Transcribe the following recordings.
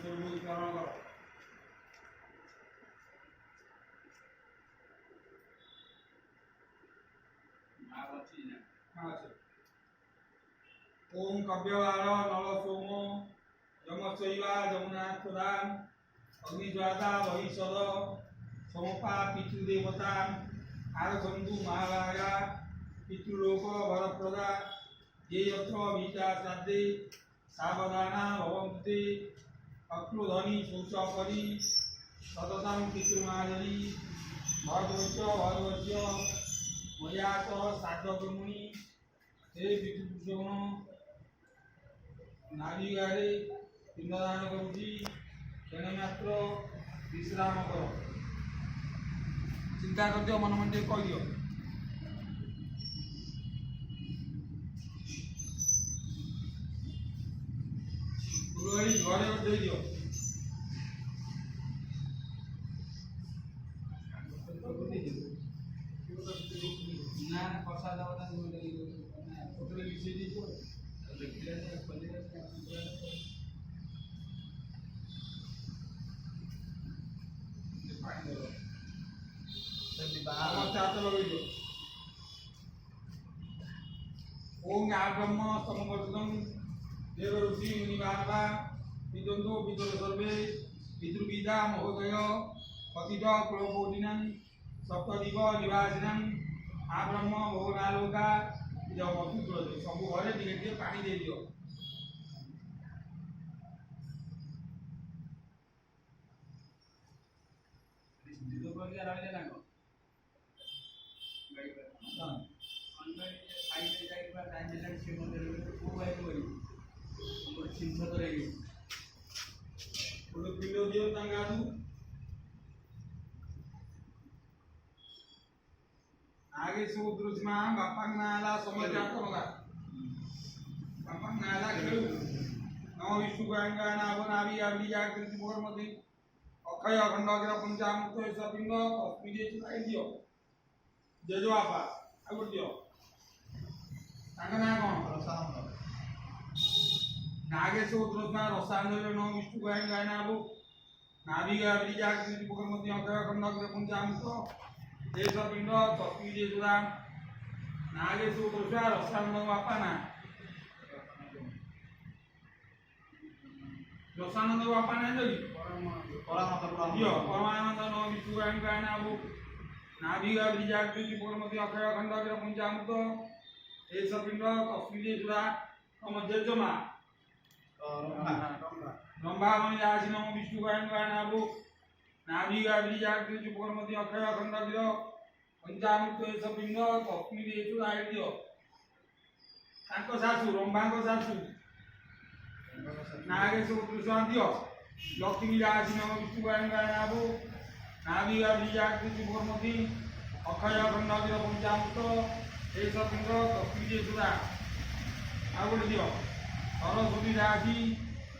ओम कव्यवार नल सोमो यमचैवा जमुना प्रदान अग्निज्वाता वहिषद समपा पितृदेवता आरबंधु महाभागा पितृलोक वरप्रदा ये यत्र वीता श्राद्धे सावधाना भवन्ते अक्रोधनी शौचकरी सततं पितृमादरी भरद्वस्य मया च श्राद्धकर्मणि हे पितृपुरुषगण नारी गारे पिंडदान करुची क्षण मात्र विश्राम कर चिंता कर दियो मन मंडे कह दियो पुरोहित घरे दे दियो ना प्रसाद आवता ओतरे लिखि दी तो लिखले पल्ले पानी दो सब बाहर चाट लगे दो ओम आ ब्रह्म समवर्तनम देव ऋषि मुनि बाबा विदंतो विदर सर्वे पितृविदा महोदय पतित कुलकोटिनं सप्तदिव निवासिनं आ ब्रह्म भोगालोका जब सब घरे टिके टिके पानी दे दियो आगे सूद्रुष्मा बापा नाला समय जातो बघा बापा नाला खेळू नव विष्णू गायंगा नावी आबली जागृती मोर मध्ये अखय अखंडग्र पंचामृत सपिंग अस्मिदेची काय दियो जेजो आपा आगो दियो सांगा ना कोण रसांग नागे सूद्रुष्मा रसांग नव विष्णू गायंगा नावी आबली जागृती मोर मध्ये अखय अखंडग्र पंचामृत देश पिंड तस्मी देशुरा नागे सुदृशा रसांग बापाना रसानंद बापाना जगी परमानंद न विष्णु गायना नाभिगा ब्रिजाकृति पूर्णमति अक्षय अखंडग्र पंचामृत देश पिंड तस्मी देशुरा तम जेजमा रंभामणि राशि नम विष्णु गायना नाभिगा ब्रिजाकृति पूर्णमति अक्षय अखंडग्र पंचामृत पिंड तस्मी देशुरा दियो तांको सासु रंभांको सासु नागेश पुरुषा दियो लक्ष्मी राशि नम विष्णु गायना नाभिगा ब्रिजाकृति पूर्णमति अक्षय अखंडग्र पंचामृत देश पिंड तस्मी देशुरा आगोटे दियो सरस्वती राशि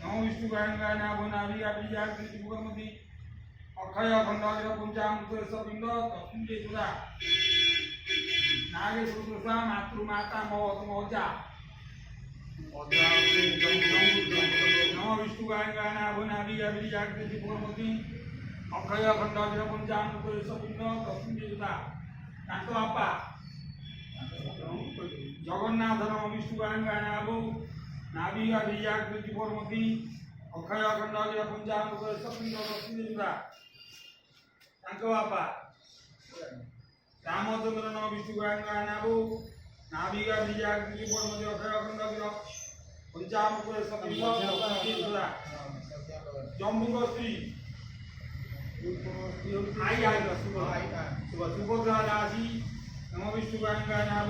नम विष्णु गायना नाभिगा ब्रिजाकृति पूर्णमति अक्षय अखंडग्र पंचामृत पिंड तस्मी देशुरा नागे सुदृशा मातृमाता मौजा नम विष्णु गायना नाभिगा ब्रिजाकृति पूर्णमति अक्षय अखंडग्र पंचामृत पिंड तस्मी देशुरा तांको बापा जगन्नाथ नम विष्णु गायना नाभिगा ब्रिजाकृति पूर्णमति अक्षय अखंडग्र पंचामृत पिंड तस्मी देशुरा तांको बापा रामचंद्र नम विष्णु गायना नाभिगा ब्रिजाकृति पूर्णमति अक्षय अखंडग्र पंचामृत पिंड तस्मी देशुरा जम्बुक श्री आई सुभद्रा राशि नम विष्णु गायना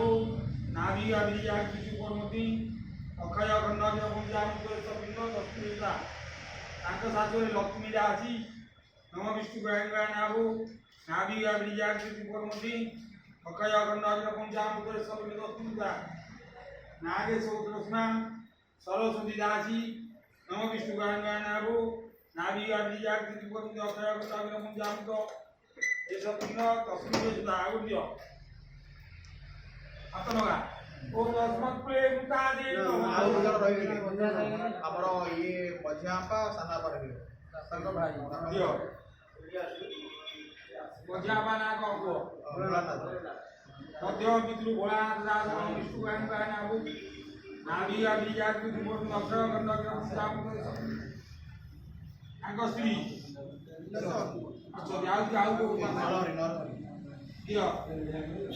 नाभिगा ब्रिजाकृति पूर्णमति अक्षय अखंडग्र पंचामृत पिंड तस्मी देशुरा तांको सासुरे लक्ष्मी राशि नम विष्णु गायना नाभिगा ब्रिजाकृति पूर्णमति अक्षय अखंडग्र पंचामृत पिंड तस्मी देशुरा नागे सौद्रस्मा सरस्वती राशि नम विष्णु गायना नाभिगा ब्रिजाकृति पूर्णमति अक्षय अखंडग्र पंचामृत पिंड तस्मी देशुरा आगुदियो हाथ लगा ओम अस्मत् प्रेम तादे ଆମର ଇଏ मझिया आपा साना पर भी संग भाई दियो मझिया ना को को मध्य पितृ भोलानाथ दास विष्णु गायन गायन आबु नाभि आदि जाति मोर नखर गंधक पंचाम आंग स्त्री अच्छा जाऊ जाऊ को नरहरि दियो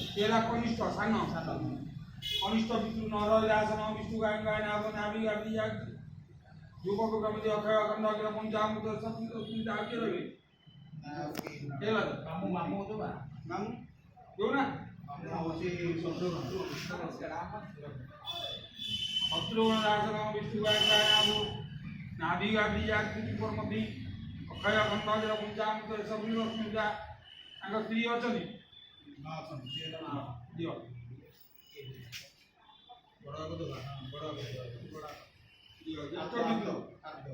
केला कनिष्ठ सान कनिष्ठ पितृ नर दास विष्णु गायन गायन आबु नाभि आदि जाति युवक कमिति अखय गंधक पंचाम सब सुविधा के रहे केला मामू मामू तो बा मामू जो ना होची शत्रुघ्न शत्रुघ्न विष्णु गायन गायन आबु नाभि आदि जाति कर्मति अखय गंधक पंचाम सब सुविधा आंग स्त्री अछनी ना सन सेटा दियो बड़ा को तो बड़ा दियो खाद्य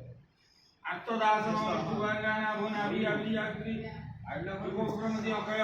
आत्मदास विष्णु गायन गायन आबु नाभि आदि जाति युवक कमिति अखय